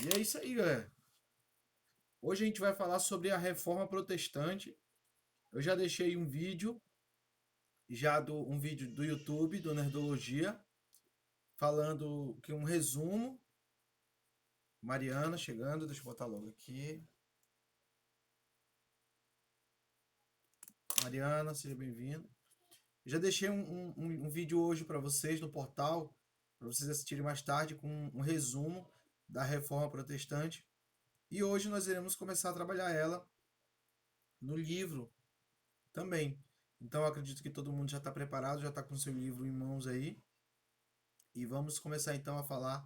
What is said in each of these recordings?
E é isso aí, galera. Hoje a gente vai falar sobre a Reforma Protestante. Eu já deixei um vídeo do YouTube, do Nerdologia, falando que um resumo. Mariana chegando, deixa eu botar logo aqui. Mariana, seja bem-vinda. Já deixei um vídeo hoje para vocês no portal, para vocês assistirem mais tarde, com um resumo da Reforma Protestante. E hoje nós iremos começar a trabalhar ela no livro também. Então, eu acredito que todo mundo já está preparado, já está com seu livro em mãos aí. E vamos começar então a falar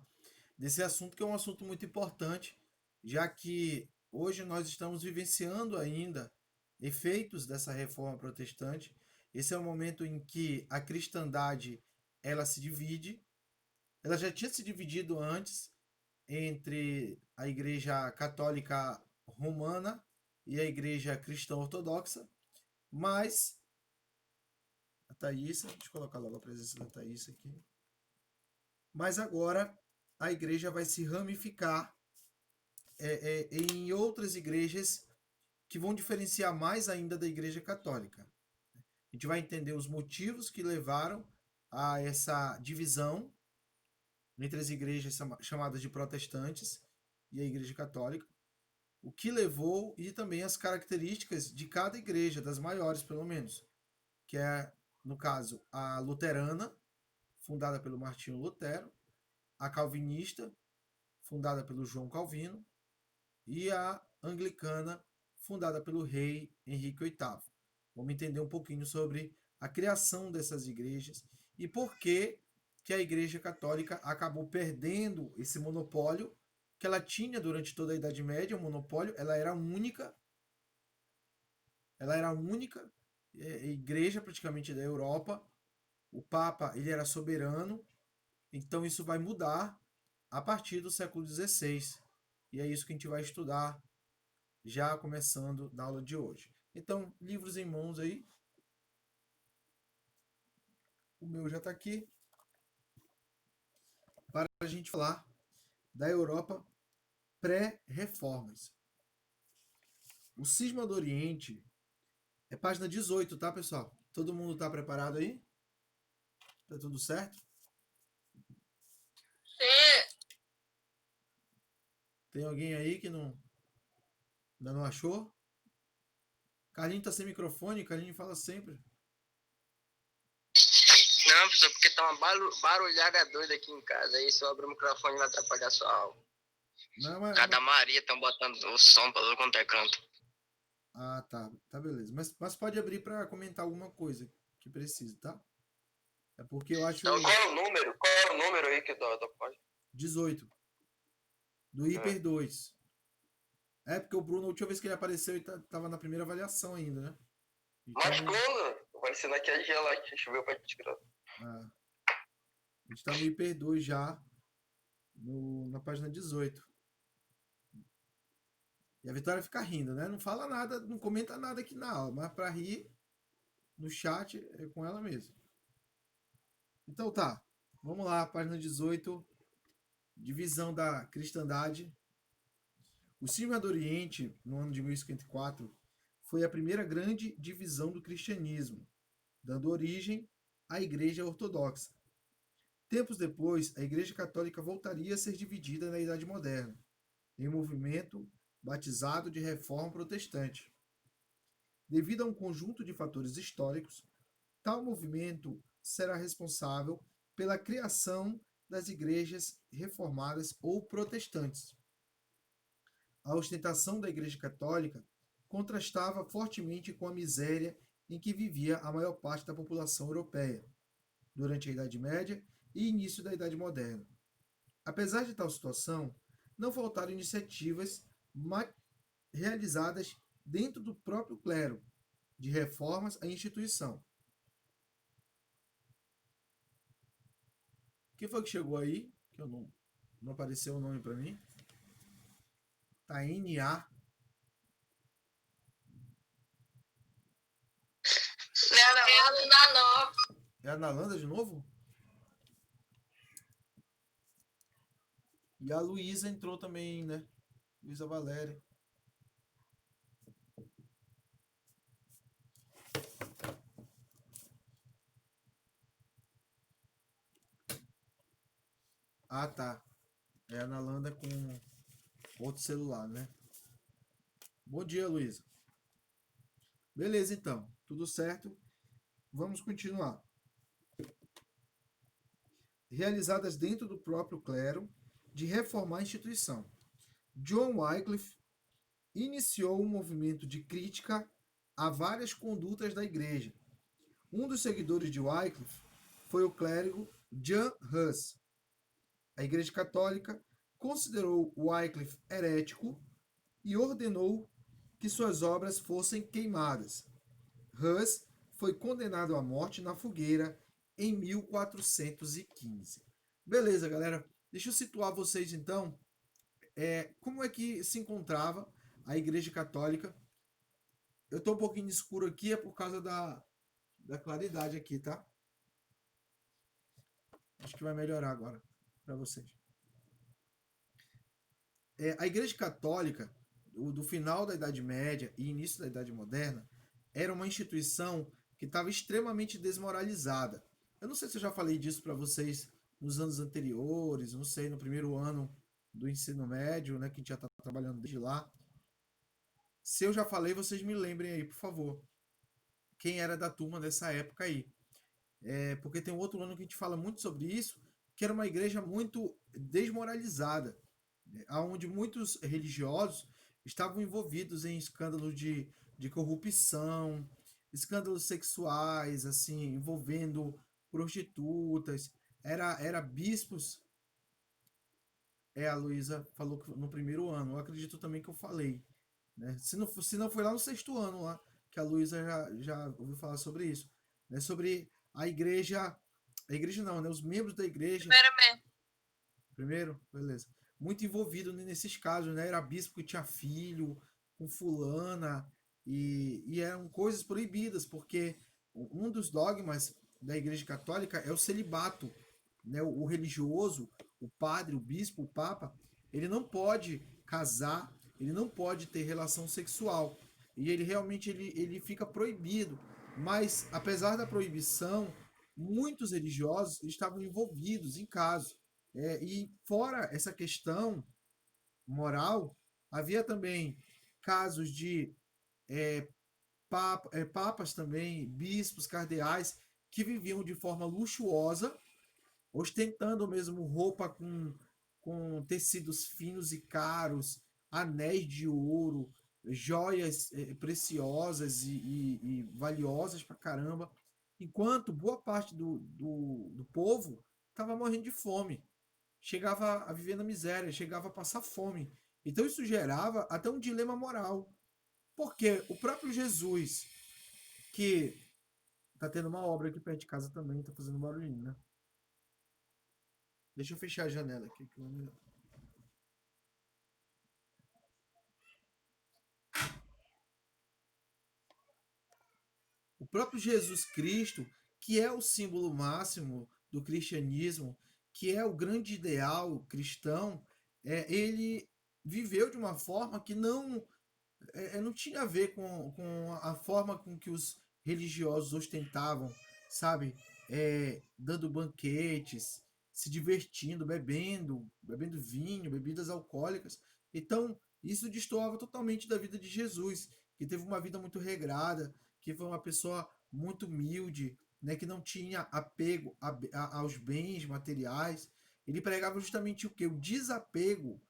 desse assunto, que é um assunto muito importante, já que hoje nós estamos vivenciando ainda efeitos dessa reforma protestante. Esse é o momento em que a cristandade ela se divide. Ela já tinha se dividido antes entre a Igreja Católica Romana e a Igreja Cristã Ortodoxa, mas a Thaísa, deixa eu colocar logo a presença da Thaísa aqui. Mas agora a igreja vai se ramificar em outras igrejas que vão diferenciar mais ainda da Igreja Católica. A gente vai entender os motivos que levaram a essa divisão entre as igrejas chamadas de protestantes e a Igreja Católica, o que levou e também as características de cada igreja, das maiores pelo menos, que é, no caso, a luterana, fundada pelo Martinho Lutero, a calvinista, fundada pelo João Calvino, e a anglicana, fundada pelo rei Henrique VIII. Vamos entender um pouquinho sobre a criação dessas igrejas e por que a Igreja Católica acabou perdendo esse monopólio que ela tinha durante toda a Idade Média, um monopólio, ela era a única igreja praticamente da Europa. O Papa, ele era soberano, então isso vai mudar a partir do século XVI. E é isso que a gente vai estudar já começando na aula de hoje. Então, livros em mãos aí. O meu já está aqui para a gente falar da Europa pré-reformas. O Cisma do Oriente é página 18, tá, pessoal? Todo mundo está preparado aí? Tá tudo certo? Sim. Tem alguém aí que ainda não achou? Carlinho tá sem microfone, Carlinho fala sempre. Não, professor, porque tá uma barulhada doida aqui em casa. Aí se eu abrir o microfone vai atrapalhar a sua aula. Não, Cada Maria estão botando o som pra todo quanto é canto. Ah, tá. Tá, beleza. Mas pode abrir para comentar alguma coisa que precise, tá? É porque eu acho Então, qual é o número? Qual é o número aí que da página? 18. Do Hiper 2. É, porque o Bruno, a última vez que ele apareceu, ele tava na primeira avaliação ainda, né? Então, Mas quando? Aparecendo aqui a gela que choveu pra tirar. a gente tá no Hiper 2 já, na página 18. E a Vitória fica rindo, né? Não fala nada, não comenta nada aqui na aula, mas pra rir no chat é com ela mesmo. Então tá, vamos lá, página 18, divisão da cristandade. O Cisma do Oriente, no ano de 1054, foi a primeira grande divisão do cristianismo, dando origem à Igreja Ortodoxa. Tempos depois, a Igreja Católica voltaria a ser dividida na Idade Moderna, em um movimento batizado de Reforma Protestante. Devido a um conjunto de fatores históricos, tal movimento será responsável pela criação das igrejas reformadas ou protestantes. A ostentação da Igreja Católica contrastava fortemente com a miséria em que vivia a maior parte da população europeia durante a Idade Média e início da Idade Moderna. Apesar de tal situação, não faltaram iniciativas realizadas dentro do próprio clero de reformas à instituição. Quem foi que chegou aí? Que eu não apareceu o nome para mim. Tá NA. Não dá não. É a Nalanda de novo? E a Luísa entrou também, né? Luísa Valéria. Ah, tá. É a Nalanda com outro celular, né? Bom dia, Luísa. Beleza, então. Tudo certo. Vamos continuar. Realizadas dentro do próprio clero, de reformar a instituição. John Wycliffe iniciou um movimento de crítica a várias condutas da igreja. Um dos seguidores de Wycliffe foi o clérigo John Huss. A Igreja Católica considerou Wycliffe herético e ordenou que suas obras fossem queimadas. Huss foi condenado à morte na fogueira em 1415. Beleza, galera. Deixa eu situar vocês então. Como é que se encontrava a Igreja Católica? Eu estou um pouquinho escuro aqui, é por causa da claridade aqui, tá? Acho que vai melhorar agora para vocês. A Igreja Católica, do final da Idade Média e início da Idade Moderna, era uma instituição que estava extremamente desmoralizada. Eu não sei se eu já falei disso para vocês nos anos anteriores, não sei, no primeiro ano do ensino médio, né, que a gente já está trabalhando desde lá. Se eu já falei, vocês me lembrem aí, por favor. Quem era da turma dessa época aí. Porque tem um outro ano que a gente fala muito sobre isso, que era uma igreja muito desmoralizada, onde muitos religiosos estavam envolvidos em escândalos de corrupção, escândalos sexuais, assim, envolvendo prostitutas, era bispos. A Luísa falou que no primeiro ano, eu acredito também que eu falei, né? Se não foi lá no sexto ano, lá, que a Luísa já ouviu falar sobre isso, né? Sobre a igreja não, né? Os membros da igreja. Primeiro mesmo. Primeiro? Beleza. Muito envolvido nesses casos, né? Era bispo que tinha filho com fulana e eram coisas proibidas, porque um dos dogmas da Igreja Católica é o celibato, né? O religioso, o padre, o bispo, o papa, ele não pode casar, ele não pode ter relação sexual e ele realmente ele fica proibido. Mas apesar da proibição, muitos religiosos estavam envolvidos em casos. E fora essa questão moral, havia também casos de papas também, bispos, cardeais, que viviam de forma luxuosa, ostentando mesmo roupa com tecidos finos e caros, anéis de ouro, joias preciosas e valiosas pra caramba, enquanto boa parte do povo estava morrendo de fome, chegava a viver na miséria, chegava a passar fome. Então isso gerava até um dilema moral. Porque o próprio Jesus, que tá tendo uma obra aqui perto de casa também, tá fazendo barulhinho, né? Deixa eu fechar a janela aqui. O próprio Jesus Cristo, que é o símbolo máximo do cristianismo, que é o grande ideal cristão, ele viveu de uma forma que não tinha a ver com a forma com que os religiosos ostentavam, sabe? Dando banquetes, se divertindo, bebendo vinho, bebidas alcoólicas. Então, isso destoava totalmente da vida de Jesus, que teve uma vida muito regrada, que foi uma pessoa muito humilde, né, que não tinha apego aos bens materiais. Ele pregava justamente o que? O desapego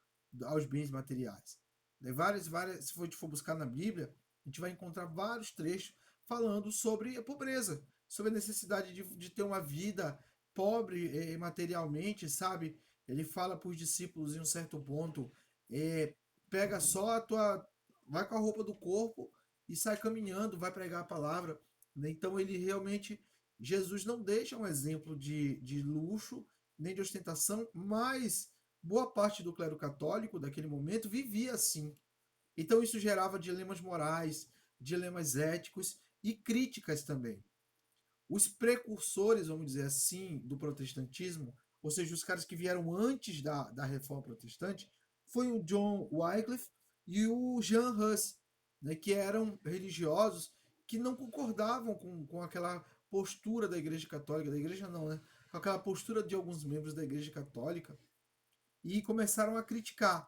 aos bens materiais. Se a gente for buscar na Bíblia, a gente vai encontrar vários trechos falando sobre a pobreza, sobre a necessidade de ter uma vida pobre materialmente, sabe? Ele fala para os discípulos em um certo ponto: pega só a tua. Vai com a roupa do corpo e sai caminhando, vai pregar a palavra. Então ele realmente. Jesus não deixa um exemplo de luxo, nem de ostentação, mas boa parte do clero católico daquele momento vivia assim. Então isso gerava dilemas morais, dilemas éticos e críticas também. Os precursores, vamos dizer assim, do protestantismo, ou seja, os caras que vieram antes da Reforma Protestante, foi o John Wycliffe e o Jean Hus, né, que eram religiosos que não concordavam com aquela postura da Igreja Católica, da Igreja não, né? Com aquela postura de alguns membros da Igreja Católica, e começaram a criticar.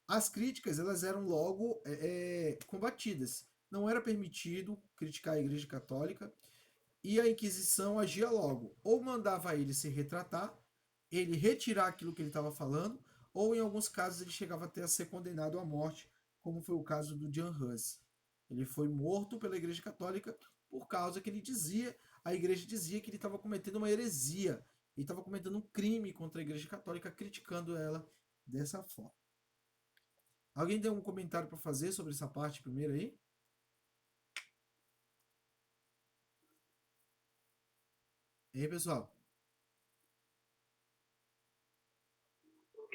As críticas elas eram logo combatidas. Não era permitido criticar a Igreja Católica, e a Inquisição agia logo. Ou mandava ele se retratar, ele retirar aquilo que ele estava falando, ou em alguns casos ele chegava até a ser condenado à morte, como foi o caso do Jan Hus. Ele foi morto pela Igreja Católica por causa que ele dizia, a Igreja dizia que ele estava cometendo uma heresia, ele estava cometendo um crime contra a Igreja Católica, criticando ela dessa forma. Alguém tem algum comentário para fazer sobre essa parte primeiro aí? E aí, pessoal?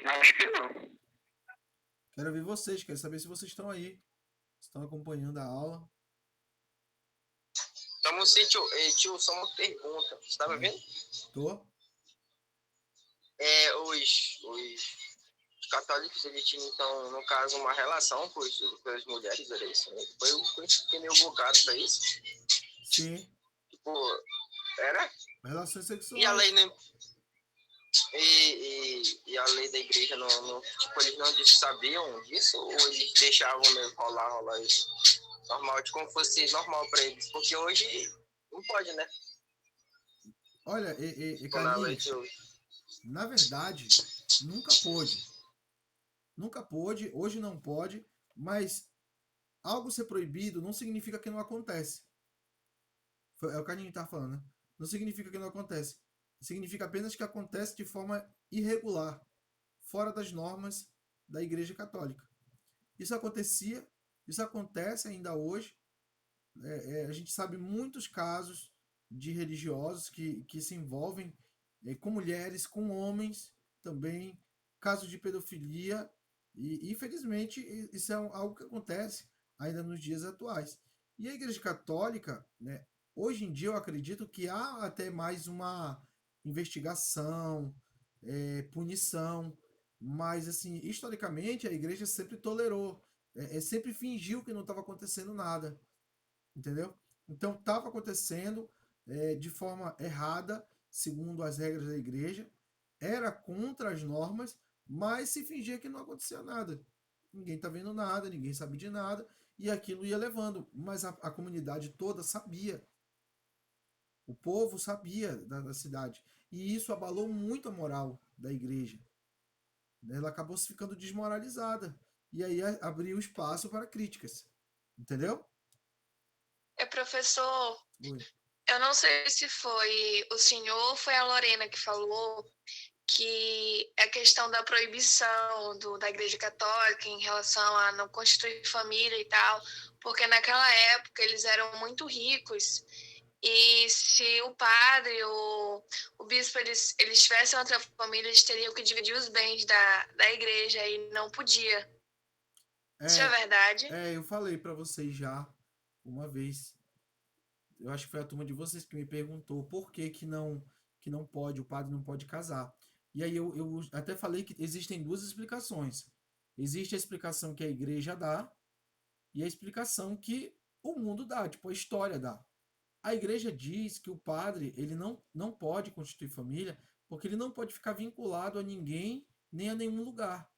Acho que não. Quero ouvir vocês, quero saber se vocês estão aí, estão acompanhando a aula. Estamos sim, tio. Tio, só uma pergunta. Você tá me vendo? Tô? Os católicos, eles tinham, então, no caso, uma relação com as mulheres, era isso, né? Eu fiquei meio bugado pra isso. Sim. Tipo, era? Relações E a sexuais. lei não... E a lei da igreja tipo, eles não sabiam disso ou eles deixavam mesmo rolar isso? Normal, de como fosse normal pra eles. Porque hoje não pode, né? Olha, Tipo, na lei de Carlinhos, hoje. na verdade, nunca pôde. Nunca pôde, hoje não pode, mas algo ser proibido não significa que não acontece. É o que a gente tá falando, né? Não significa que não acontece. Significa apenas que acontece de forma irregular, fora das normas da Igreja Católica. Isso acontecia, isso acontece ainda hoje. A gente sabe muitos casos de religiosos que se envolvem com mulheres, com homens também, casos de pedofilia, e infelizmente isso é algo que acontece ainda nos dias atuais. E a Igreja Católica, né, hoje em dia eu acredito que há até mais uma investigação, punição, mas assim, historicamente a Igreja sempre tolerou, sempre fingiu que não estava acontecendo nada, entendeu? Então estava acontecendo de forma errada, segundo as regras da igreja, era contra as normas, mas se fingia que não acontecia nada. Ninguém está vendo nada, ninguém sabe de nada, e aquilo ia levando. Mas a comunidade toda sabia, o povo sabia da cidade, e isso abalou muito a moral da igreja. Ela acabou se ficando desmoralizada, e aí abriu espaço para críticas, entendeu? Professor, Oi. eu não sei se foi o senhor ou foi a Lorena que falou que a questão da proibição da Igreja Católica em relação a não constituir família e tal, porque naquela época eles eram muito ricos e se o padre ou o bispo eles tivessem outra família, eles teriam que dividir os bens da igreja e não podia. Isso é verdade? Eu falei para vocês já uma vez. Eu acho que foi a turma de vocês que me perguntou por que não pode, o padre não pode casar. E aí eu até falei que existem duas explicações. Existe a explicação que a igreja dá e a explicação que o mundo dá, tipo a história dá. A igreja diz que o padre ele não pode constituir família porque ele não pode ficar vinculado a ninguém nem a nenhum lugar.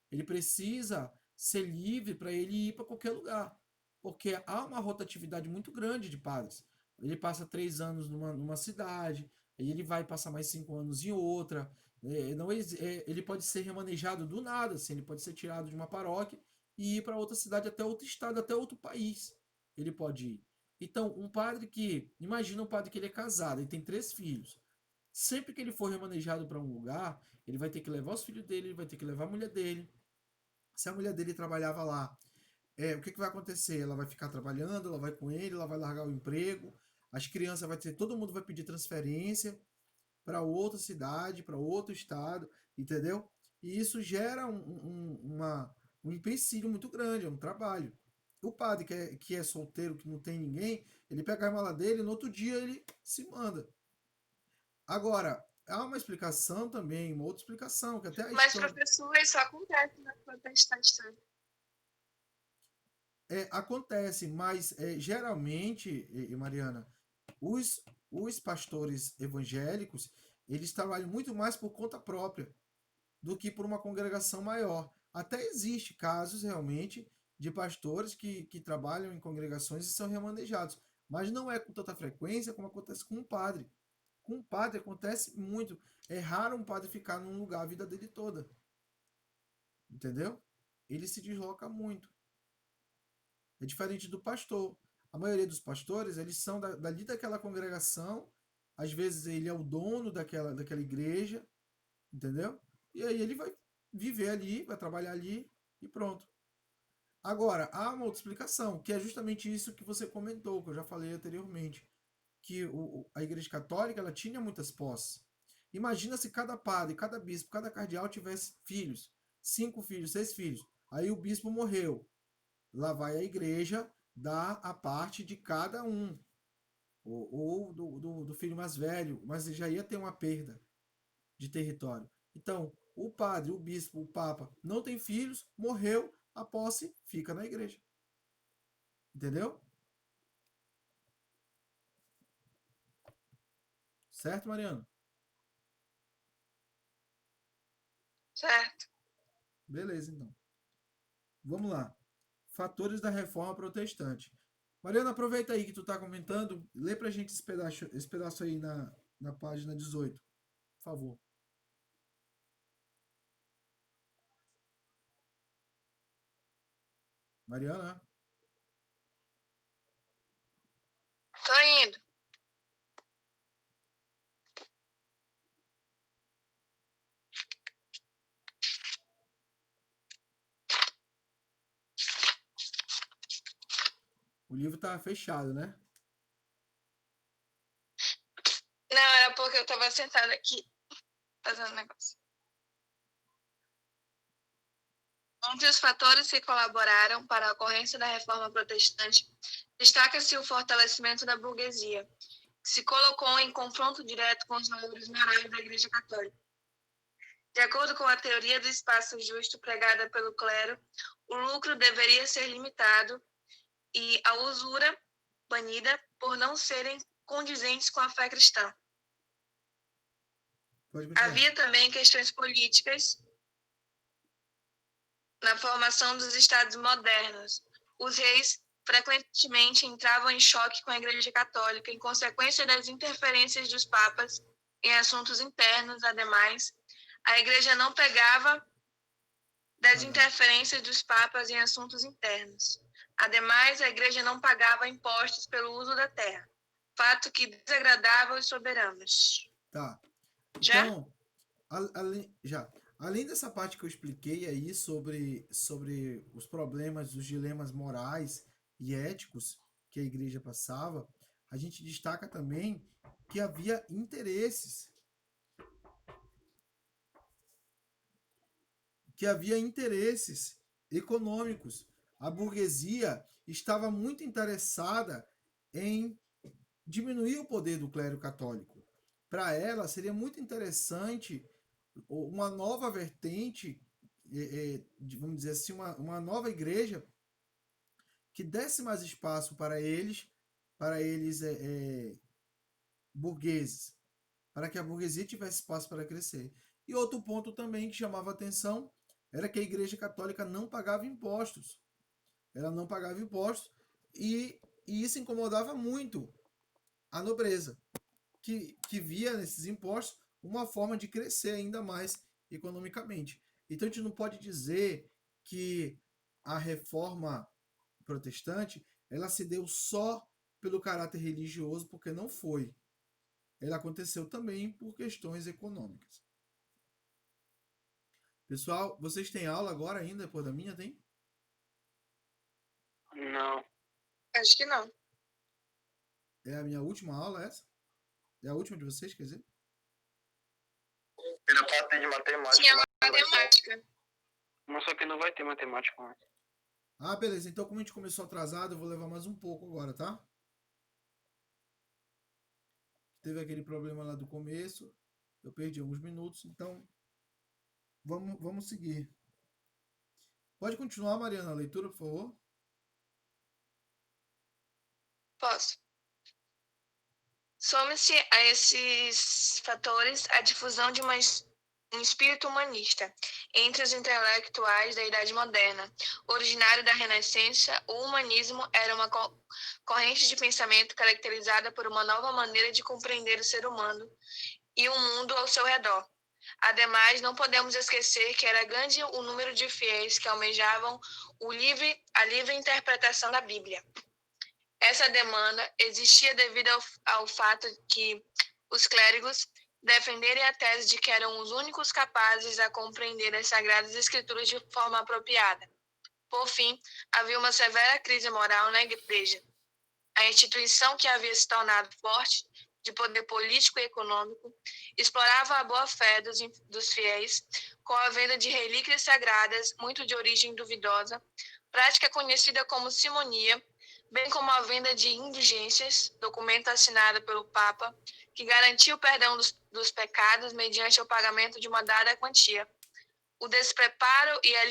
Ele precisa ser livre para ele ir para qualquer lugar, porque há uma rotatividade muito grande de padres. Ele passa 3 anos numa cidade, aí ele vai passar mais 5 anos em outra. Não, ele pode ser remanejado do nada, assim, ele pode ser tirado de uma paróquia e ir para outra cidade, até outro estado, até outro país. Ele pode ir. Então, imagina um padre que ele é casado, ele tem 3 filhos. Sempre que ele for remanejado para um lugar, ele vai ter que levar os filhos dele, ele vai ter que levar a mulher dele. Se a mulher dele trabalhava lá, o que vai acontecer? Ela vai ficar trabalhando, ela vai com ele, ela vai largar o emprego, as crianças vai ter, todo mundo vai pedir transferência para outra cidade, para outro estado, entendeu? E isso gera um empecilho muito grande, é um trabalho. O padre que é solteiro, que não tem ninguém, ele pega a mala dele e no outro dia ele se manda. Agora, há uma explicação também, uma outra explicação, que até a Mas, história... professor, isso acontece na protestante também. Acontece, mas geralmente, Mariana, os pastores evangélicos, eles trabalham muito mais por conta própria do que por uma congregação maior. Até existe casos realmente de pastores que trabalham em congregações e são remanejados, mas não é com tanta frequência como acontece com um padre. Com um padre acontece muito. É raro um padre ficar num lugar a vida dele toda. Entendeu? Ele se desloca muito. É diferente do pastor. A maioria dos pastores, eles são dali daquela congregação. Às vezes ele é o dono daquela igreja, entendeu? E aí ele vai viver ali, vai trabalhar ali e pronto. Agora, há uma outra explicação, que é justamente isso que você comentou, que eu já falei anteriormente, que a Igreja Católica ela tinha muitas posses. Imagina se cada padre, cada bispo, cada cardeal tivesse filhos, 5 filhos, 6 filhos. Aí o bispo morreu. Lá vai a igreja dar a parte de cada um, ou do filho mais velho, mas já ia ter uma perda de território. Então, o padre, o bispo, o papa não tem filhos, morreu, a posse fica na igreja. Entendeu? Certo, Mariano? Certo. Beleza, então. Vamos lá. Fatores da reforma protestante. Mariana, aproveita aí que tu tá comentando, lê pra gente esse pedaço aí na página 18, por favor. Mariana, Tô indo. o livro tá fechado, né? Não, era porque eu tava sentada aqui fazendo negócio. Entre os fatores que colaboraram para a ocorrência da reforma protestante, destaca-se o fortalecimento da burguesia, que se colocou em confronto direto com os valores morais da Igreja Católica. De acordo com a teoria do espaço justo pregada pelo clero, o lucro deveria ser limitado e a usura banida por não serem condizentes com a fé cristã. Pode continuar. Havia também questões políticas na formação dos estados modernos. Os reis frequentemente entravam em choque com a Igreja Católica em consequência das interferências dos papas em assuntos internos. Ademais, a Igreja não pegava das interferências dos papas em assuntos internos. Ademais, a Igreja não pagava impostos pelo uso da terra, fato que desagradava os soberanos. Tá. Já? Então, além dessa parte que eu expliquei aí sobre os problemas, os dilemas morais e éticos que a igreja passava, a gente destaca também que havia interesses. Que havia interesses econômicos. A burguesia estava muito interessada em diminuir o poder do clero católico. Para ela, seria muito interessante uma nova vertente, vamos dizer assim, uma nova igreja que desse mais espaço para eles burgueses, para que a burguesia tivesse espaço para crescer. E outro ponto também que chamava atenção era que a Igreja Católica não pagava impostos. Ela não pagava impostos e isso incomodava muito a nobreza, que via nesses impostos uma forma de crescer ainda mais economicamente. Então a gente não pode dizer que a reforma protestante ela se deu só pelo caráter religioso, porque não foi. Ela aconteceu também por questões econômicas. Pessoal, vocês têm aula agora ainda, depois da minha, tem? Não. Acho que não. É a minha última aula essa? É a última de vocês, quer dizer? Era pra ter de matemática. Tinha matemática. Mas só que não vai ter matemática mais. Ah, beleza. Então, como a gente começou atrasado, eu vou levar mais um pouco agora, tá? Teve aquele problema lá do começo. Eu perdi alguns minutos, então vamos seguir. Pode continuar, Mariana, a leitura, por favor? Posso. Some-se a esses fatores a difusão de um espírito humanista entre os intelectuais da Idade Moderna. Originário da Renascença, o humanismo era uma corrente de pensamento caracterizada por uma nova maneira de compreender o ser humano e o mundo ao seu redor. Ademais, não podemos esquecer que era grande o número de fiéis que almejavam a livre interpretação da Bíblia. Essa demanda existia devido ao fato que os clérigos defenderem a tese de que eram os únicos capazes a compreender as Sagradas Escrituras de forma apropriada. Por fim, havia uma severa crise moral na Igreja. A instituição, que havia se tornado forte, de poder político e econômico, explorava a boa-fé dos fiéis com a venda de relíquias sagradas, muito de origem duvidosa, prática conhecida como simonia, bem como a venda de indulgências, documento assinado pelo Papa, que garantia o perdão dos pecados mediante o pagamento de uma dada quantia. O despreparo e a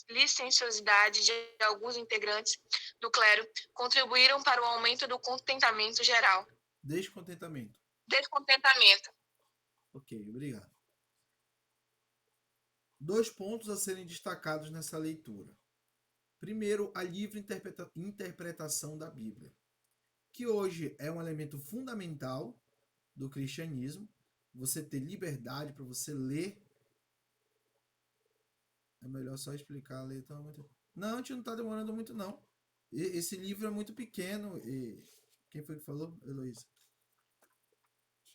licenciosidade de alguns integrantes do clero contribuíram para o aumento do contentamento geral. Descontentamento. Descontentamento. Ok, obrigado. 2 pontos a serem destacados nessa leitura. Primeiro, a livre interpretação da Bíblia, que hoje é um elemento fundamental do cristianismo. Você ter liberdade para você ler. É melhor só explicar a letra. Não, a gente não está demorando muito, não. Esse livro é muito pequeno. Quem foi que falou, Heloísa?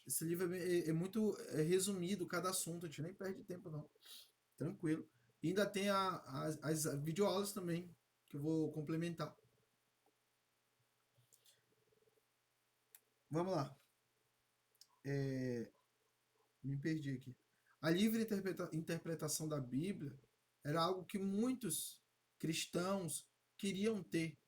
Esse livro é muito resumido, cada assunto. A gente nem perde tempo, não. Tranquilo. E ainda tem as videoaulas também, que eu vou complementar. Vamos lá. Me perdi aqui. A livre interpretação da Bíblia era algo que muitos cristãos queriam ter.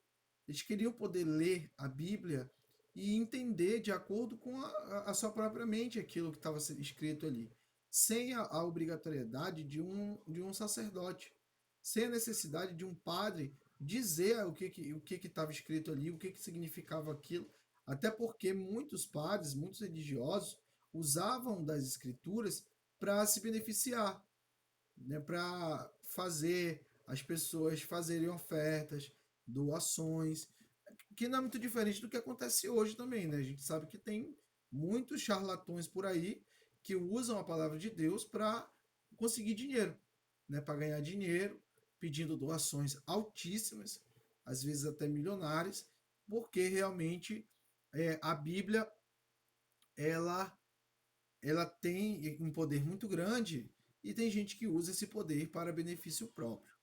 Eles queriam poder ler a Bíblia e entender de acordo com a sua própria mente aquilo que estava escrito ali, sem a obrigatoriedade de um sacerdote, sem a necessidade de um padre dizer o que estava escrito ali, o que significava aquilo, até porque muitos padres, muitos religiosos, usavam das escrituras para se beneficiar, né, para fazer as pessoas fazerem ofertas, doações, que não é muito diferente do que acontece hoje também, né? A gente sabe que tem muitos charlatões por aí que usam a palavra de Deus para conseguir dinheiro, né? Para ganhar dinheiro, pedindo doações altíssimas, às vezes até milionárias, porque realmente a Bíblia ela tem um poder muito grande e tem gente que usa esse poder para benefício próprio.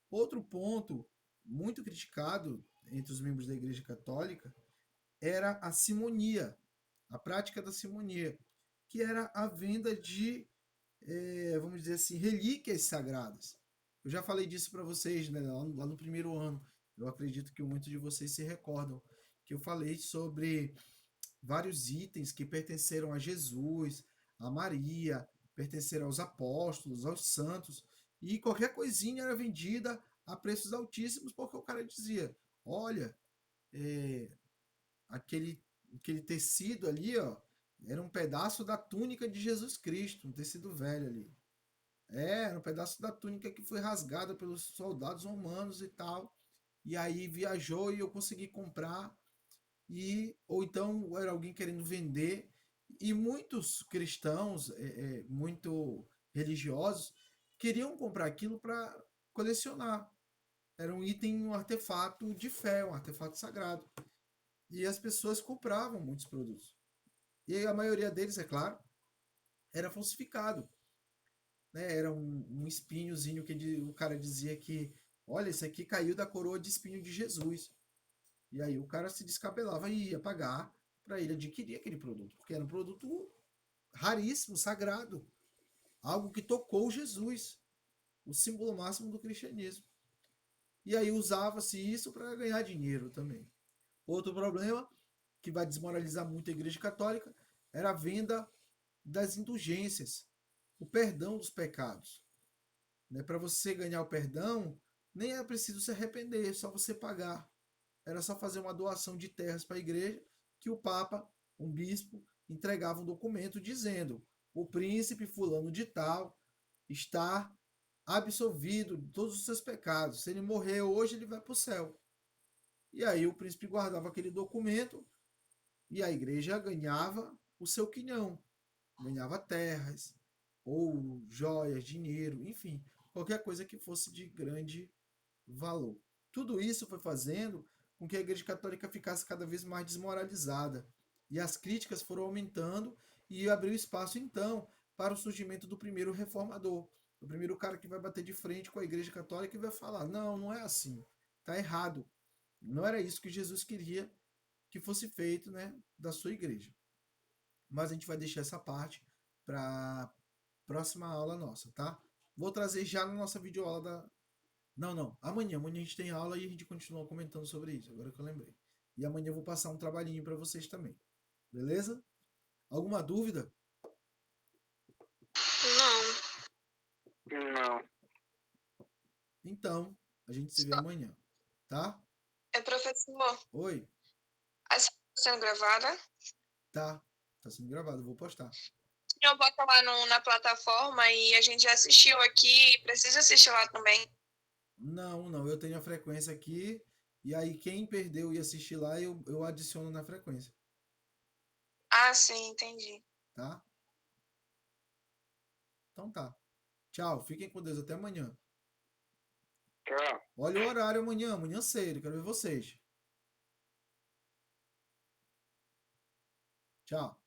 Outro ponto muito criticado entre os membros da Igreja Católica era a simonia, a prática da simonia, que era a venda de, vamos dizer assim, relíquias sagradas. Eu já falei disso para vocês, né, lá no primeiro ano. Eu acredito que muitos de vocês se recordam que eu falei sobre vários itens que pertenceram a Jesus, a Maria, pertenceram aos apóstolos, aos santos, e qualquer coisinha era vendida a preços altíssimos, porque o cara dizia, olha, aquele tecido ali, ó, era um pedaço da túnica de Jesus Cristo, um tecido velho ali. Era um pedaço da túnica que foi rasgada pelos soldados romanos e tal. E aí viajou e eu consegui comprar. Ou então era alguém querendo vender. E muitos cristãos, muito religiosos, queriam comprar aquilo para colecionar. Era um item, um artefato de fé, um artefato sagrado. E as pessoas compravam muitos produtos. E a maioria deles, é claro, era falsificado. Né? Era um espinhozinho que o cara dizia que, olha, esse aqui caiu da coroa de espinho de Jesus. E aí o cara se descabelava e ia pagar para ele adquirir aquele produto, porque era um produto raríssimo, sagrado, algo que tocou Jesus, o símbolo máximo do cristianismo. E aí usava-se isso para ganhar dinheiro também. Outro problema que vai desmoralizar muito a Igreja Católica era a venda das indulgências, o perdão dos pecados. Né? Para você ganhar o perdão, nem é preciso se arrepender, é só você pagar. Era só fazer uma doação de terras para a igreja, que o Papa, um bispo, entregava um documento dizendo: o príncipe fulano de tal está absolvido de todos os seus pecados. Se ele morrer hoje, ele vai para o céu. E aí o príncipe guardava aquele documento e a igreja ganhava o seu quinhão, ganhava terras, ouro, joias, dinheiro, enfim, qualquer coisa que fosse de grande valor. Tudo isso foi fazendo com que a Igreja Católica ficasse cada vez mais desmoralizada. E as críticas foram aumentando e abriu espaço, então, para o surgimento do primeiro reformador. O primeiro cara que vai bater de frente com a Igreja Católica e vai falar: não, não é assim, está errado. Não era isso que Jesus queria que fosse feito, né, da sua igreja. Mas a gente vai deixar essa parte para próxima aula nossa, tá? Vou trazer já na nossa videoaula da. Não, não. Amanhã a gente tem aula e a gente continua comentando sobre isso, agora que eu lembrei. E amanhã eu vou passar um trabalhinho para vocês também. Beleza? Alguma dúvida? Não. Não. Então, a gente se vê amanhã, tá? Professor, Oi? a sessão está sendo gravada? Tá. Tá sendo gravado, eu vou postar. O senhor bota lá na plataforma e a gente já assistiu aqui, precisa assistir lá também. Não, não. Eu tenho a frequência aqui. E aí, quem perdeu e assistir lá, eu adiciono na frequência, Ah, sim, entendi. tá? Então tá. Tchau. Fiquem com Deus. Até amanhã. Tchau. Olha o horário amanhã. Amanhã cedo. Quero ver vocês. Tchau.